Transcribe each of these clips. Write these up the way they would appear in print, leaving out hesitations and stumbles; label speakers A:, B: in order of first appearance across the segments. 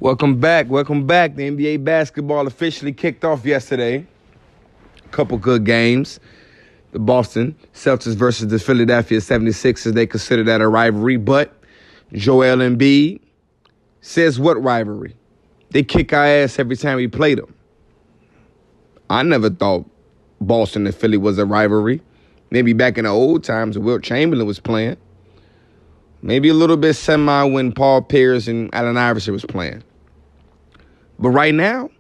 A: Welcome back. Welcome back. The NBA basketball officially kicked off yesterday. A couple good games. The Boston Celtics versus the Philadelphia 76ers. They consider that a rivalry, but Joel Embiid says what rivalry? They kick our ass every time we play them. I never thought Boston and Philly was a rivalry. Maybe back in the old times when Wilt Chamberlain was playing. Maybe a little bit semi when Paul Pierce and Allen Iverson was playing. But right now,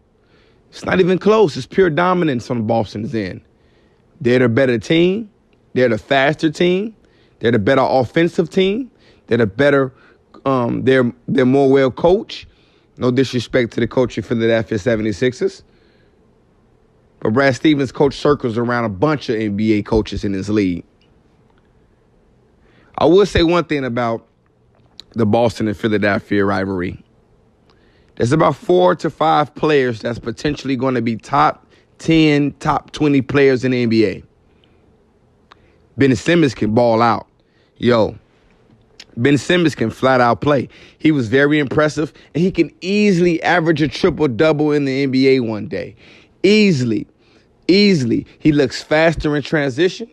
A: it's not even close. It's pure dominance on Boston's end. They're the better team. They're the faster team. They're the better offensive team. They're the better, they're more well coached. No disrespect to the coach of Philadelphia 76ers. But Brad Stevens coached circles around a bunch of NBA coaches in this league. I will say one thing about the Boston and Philadelphia rivalry. There's about 4 to 5 players that's potentially going to be top 10, top 20 players in the NBA. Ben Simmons can ball out. Ben Simmons can flat out play. He was very impressive, and he can easily average a triple-double in the NBA one day. Easily. He looks faster in transition.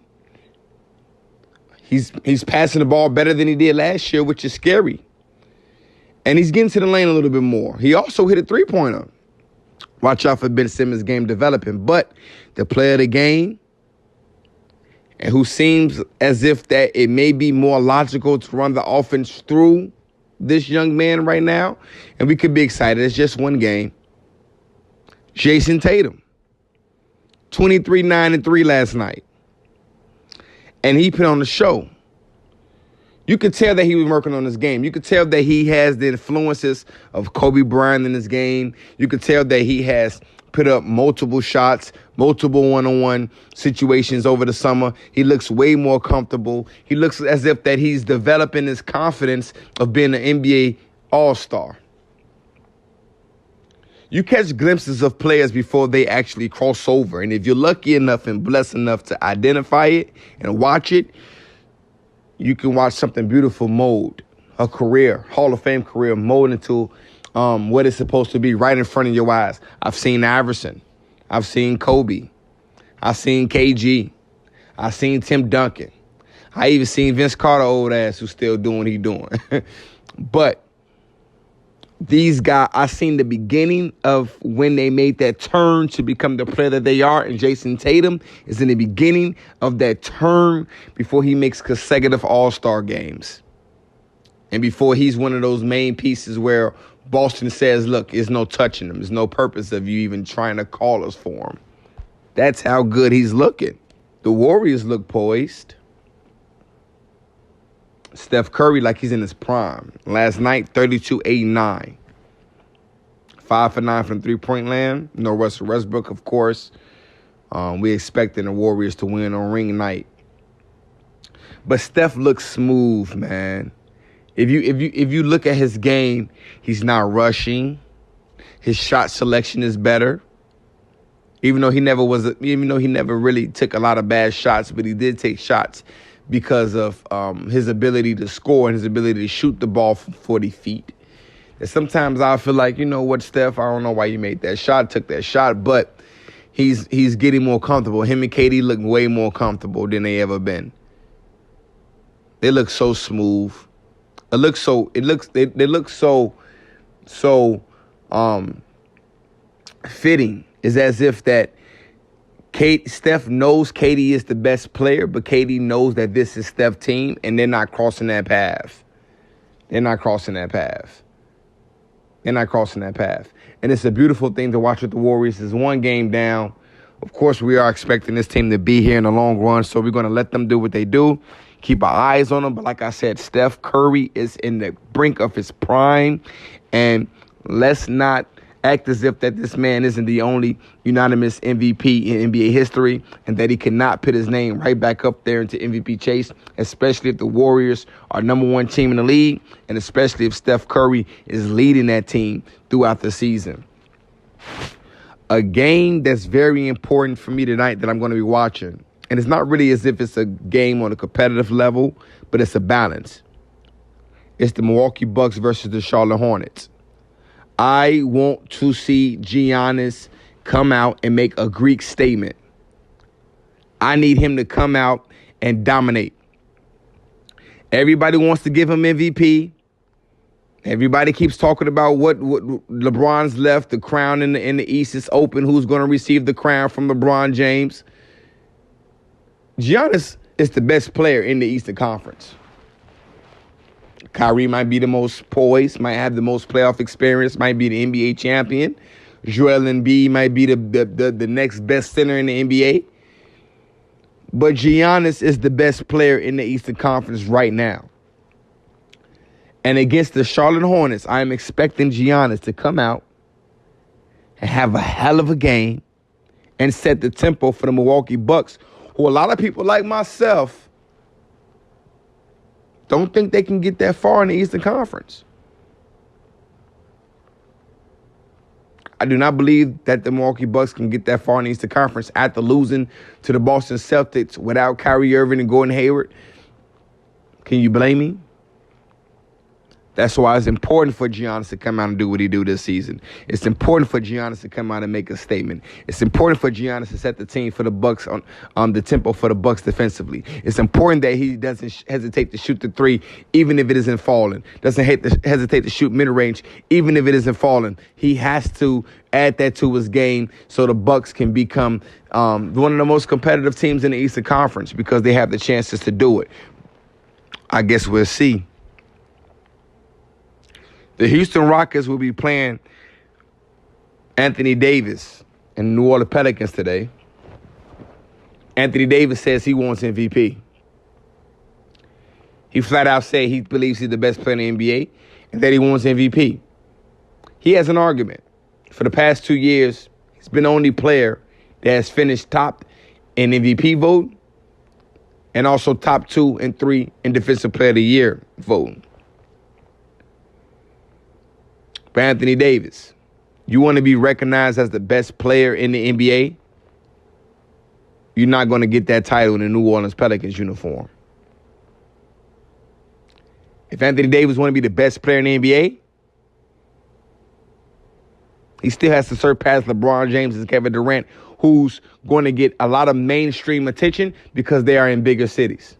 A: He's passing the ball better than he did last year, which is scary. And he's getting to the lane a little bit more. He also hit a three-pointer. Watch out for Ben Simmons' game developing. But the player of the game, and who seems as if that it may be more logical to run the offense through this young man right now, and we could be excited. It's just one game. Jayson Tatum, 23, 9, and 3 last night. And he put on the show. You could tell that he was working on his game. You could tell that he has the influences of Kobe Bryant in his game. You could tell that he has put up multiple shots, multiple one-on-one situations over the summer. He looks way more comfortable. He looks as if that he's developing his confidence of being an NBA all-star. You catch glimpses of players before they actually cross over. And if you're lucky enough and blessed enough to identify it and watch it, you can watch something beautiful mold, a career, Hall of Fame career, mold into what it's supposed to be right in front of your eyes. I've seen Iverson. I've seen Kobe. I've seen KG. I've seen Tim Duncan. I even seen Vince Carter, old ass, who's still doing what he's doing. But these guys, I seen the beginning of when they made that turn to become the player that they are, and Jayson Tatum is in the beginning of that turn before he makes consecutive all-star games. And before he's one of those main pieces where Boston says, look, there's no touching him. There's no purpose of you even trying to call us for him. That's how good he's looking. The Warriors look poised. Steph Curry like he's in his prime. Last night, 32, 8, 9. 5 for 9 from three-point land. No Russell Westbrook, of course. We expecting the Warriors to win on ring night. But Steph looks smooth, man. If you look at his game, he's not rushing. His shot selection is better. Even though he never really took a lot of bad shots, but he did take shots because of his ability to score and his ability to shoot the ball from 40 feet. And sometimes I feel like, you know what, Steph, I don't know why you made that shot, took that shot, but he's getting more comfortable. Him and KD look way more comfortable than they ever been. They look so smooth. They look so fitting. It's as if that Steph knows KD is the best player, but KD knows that this is Steph's team, and they're not crossing that path. And it's a beautiful thing to watch with the Warriors. It's one game down. Of course, we are expecting this team to be here in the long run, so we're going to let them do what they do. Keep our eyes on them. But like I said, Steph Curry is in the brink of his prime, and let's not act as if that this man isn't the only unanimous MVP in NBA history, and that he cannot put his name right back up there into MVP chase, especially if the Warriors are number one team in the league, and especially if Steph Curry is leading that team throughout the season. A game that's very important for me tonight that I'm going to be watching, and it's not really as if it's a game on a competitive level, but it's a balance. It's the Milwaukee Bucks versus the Charlotte Hornets. I want to see Giannis come out and make a Greek statement. I need him to come out and dominate. Everybody wants to give him MVP. Everybody keeps talking about what LeBron's left. The crown in the East is open. Who's going to receive the crown from LeBron James? Giannis is the best player in the Eastern Conference. Kyrie might be the most poised, might have the most playoff experience, might be the NBA champion. Joel Embiid might be the next best center in the NBA. But Giannis is the best player in the Eastern Conference right now. And against the Charlotte Hornets, I am expecting Giannis to come out and have a hell of a game and set the tempo for the Milwaukee Bucks, who a lot of people like myself don't think they can get that far in the Eastern Conference. I do not believe that the Milwaukee Bucks can get that far in the Eastern Conference after losing to the Boston Celtics without Kyrie Irving and Gordon Hayward. Can you blame me? That's why it's important for Giannis to come out and do what he do this season. It's important for Giannis to come out and make a statement. It's important for Giannis to set the team for the Bucks on the tempo for the Bucks defensively. It's important that he doesn't hesitate to shoot the three, even if it isn't falling. Doesn't hesitate to shoot mid-range, even if it isn't falling. He has to add that to his game so the Bucks can become one of the most competitive teams in the Eastern Conference because they have the chances to do it. I guess we'll see. The Houston Rockets will be playing Anthony Davis and the New Orleans Pelicans today. Anthony Davis says he wants MVP. He flat out said he believes he's the best player in the NBA and that he wants MVP. He has an argument. For the past 2 years, he's been the only player that has finished top in MVP vote and also top 2 and 3 in Defensive Player of the Year vote. For Anthony Davis, you want to be recognized as the best player in the NBA, you're not going to get that title in the New Orleans Pelicans uniform. If Anthony Davis want to be the best player in the NBA, he still has to surpass LeBron James and Kevin Durant, who's going to get a lot of mainstream attention because they are in bigger cities.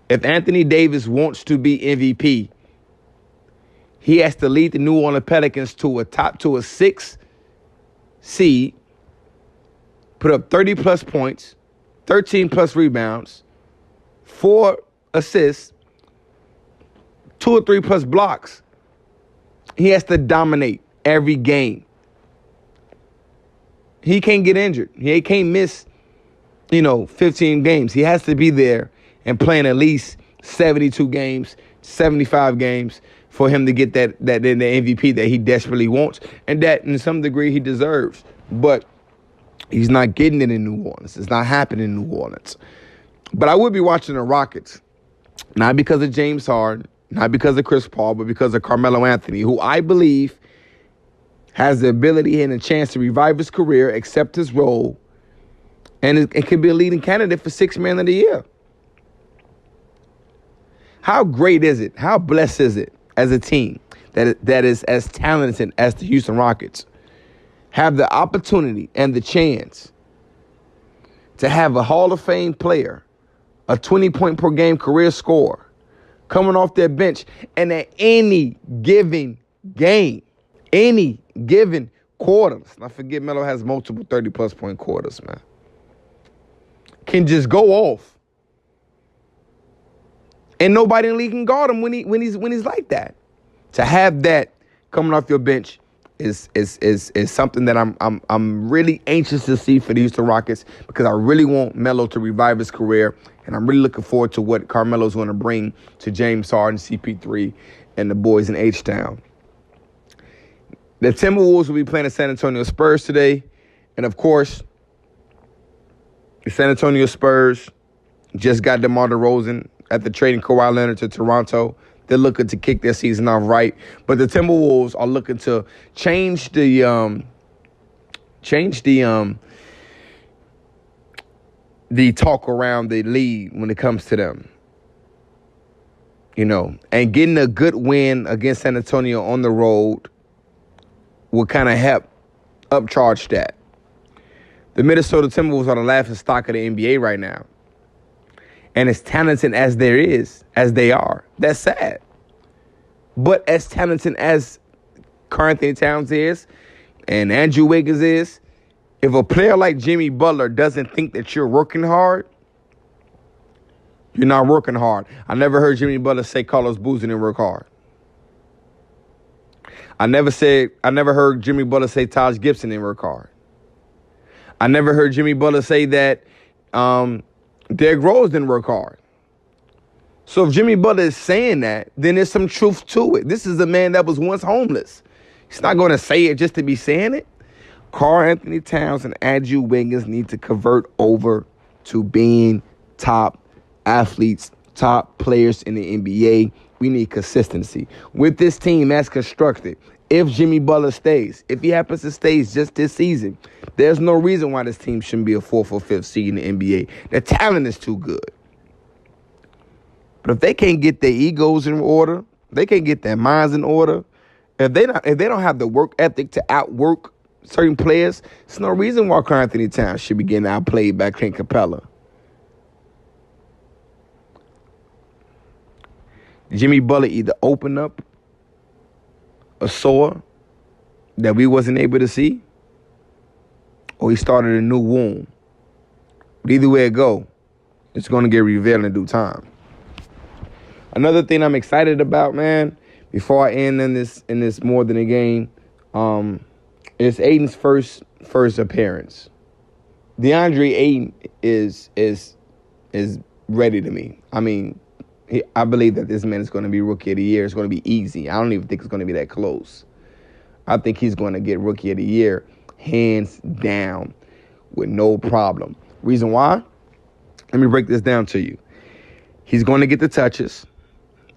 A: If Anthony Davis wants to be MVP, he has to lead the New Orleans Pelicans to a 6 seed, put up 30-plus points, 13-plus rebounds, 4 assists, 2 or 3-plus blocks. He has to dominate every game. He can't get injured. He can't miss, 15 games. He has to be there and playing at least 72 games, 75 games for him to get that in the MVP that he desperately wants and that in some degree he deserves. But he's not getting it in New Orleans. It's not happening in New Orleans. But I will be watching the Rockets, not because of James Harden, not because of Chris Paul, but because of Carmelo Anthony, who I believe has the ability and a chance to revive his career, accept his role, and it could be a leading candidate for Sixth Man of the Year. How great is it? How blessed is it as a team that is as talented as the Houston Rockets have the opportunity and the chance to have a Hall of Fame player, a 20-point-per-game career scorer, coming off their bench, and at any given game, any given quarter, let's not forget Melo has multiple 30-plus point quarters, man, can just go off. And nobody in the league can guard him when he's like that. To have that coming off your bench is something that I'm really anxious to see for the Houston Rockets because I really want Melo to revive his career, and I'm really looking forward to what Carmelo's going to bring to James Harden, CP3, and the boys in H-Town. The Timberwolves will be playing the San Antonio Spurs today, and of course, the San Antonio Spurs just got DeMar DeRozan after trading Kawhi Leonard to Toronto. They're looking to kick their season off right. But the Timberwolves are looking to change the talk around the league when it comes to them. and getting a good win against San Antonio on the road will kind of help upcharge that. The Minnesota Timberwolves are the laughing stock of the NBA right now. And as talented as they are, that's sad. But as talented as Karl Anthony Towns is and Andrew Wiggins is, if a player like Jimmy Butler doesn't think that you're working hard, you're not working hard. I never heard Jimmy Butler say Carlos Boozer didn't work hard. I never heard Jimmy Butler say Taj Gibson didn't work hard. I never heard Jimmy Butler say that Derrick Rose didn't work hard. So if Jimmy Butler is saying that, then there's some truth to it. This is a man that was once homeless. He's not going to say it just to be saying it. Karl Anthony Towns and Andrew Wiggins need to convert over to being top athletes, top players in the NBA. We need consistency. With this team as constructed, if Jimmy Butler stays, if he happens to stay just this season, there's no reason why this team shouldn't be a 4th or 5th seed in the NBA. Their talent is too good. But if they can't get their egos in order, they can't get their minds in order, if they don't have the work ethic to outwork certain players, there's no reason why Karl Anthony Towns should be getting outplayed by Clint Capella. Jimmy Butler either opened up a sore that we wasn't able to see, or he started a new wound. But either way it go, it's going to get revealed in due time. Another thing I'm excited about, man, before I end in this more than a game, is Ayton's first appearance. DeAndre Ayton is ready to me. I mean, I believe that this man is going to be Rookie of the Year. It's going to be easy. I don't even think it's going to be that close. I think he's going to get Rookie of the Year hands down with no problem. Reason why? Let me break this down to you. He's going to get the touches.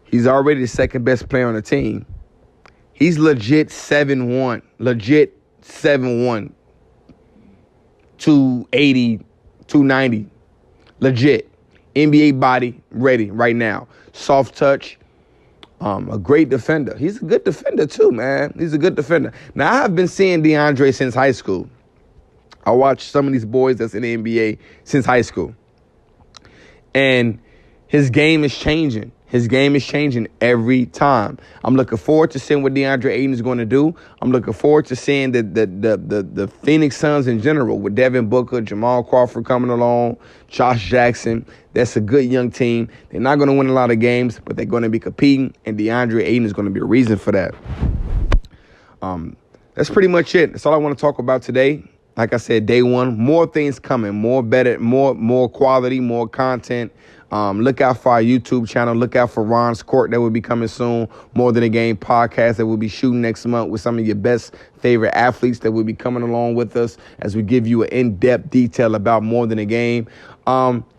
A: He's already the second best player on the team. He's legit 7'1". Legit 7'1". 280, 290. Legit. NBA body ready right now. Soft touch. A great defender. He's a good defender too, man. He's a good defender. Now, I have been seeing DeAndre since high school. I watched some of these boys that's in the NBA since high school. And his game is changing. His game is changing every time. I'm looking forward to seeing what DeAndre Ayton is going to do. I'm looking forward to seeing the Phoenix Suns in general with Devin Booker, Jamal Crawford coming along, Josh Jackson. That's a good young team. They're not going to win a lot of games, but they're going to be competing, and DeAndre Ayton is going to be a reason for that. That's pretty much it. That's all I want to talk about today. Like I said, day one, more things coming, more better, more quality, more content. Look out for our YouTube channel. Look out for Ron's Court that will be coming soon. More Than a Game podcast that we'll be shooting next month with some of your best favorite athletes that will be coming along with us as we give you an in-depth detail about More Than a Game.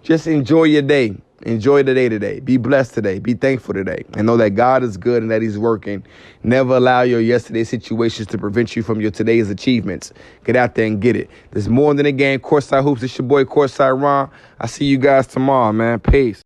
A: Just enjoy your day. Enjoy the day today. Be blessed today. Be thankful today. And know that God is good and that he's working. Never allow your yesterday situations to prevent you from your today's achievements. Get out there and get it. There's More Than a Game. Courtside Hoops. It's your boy, Courtside Ron. I see you guys tomorrow, man. Peace.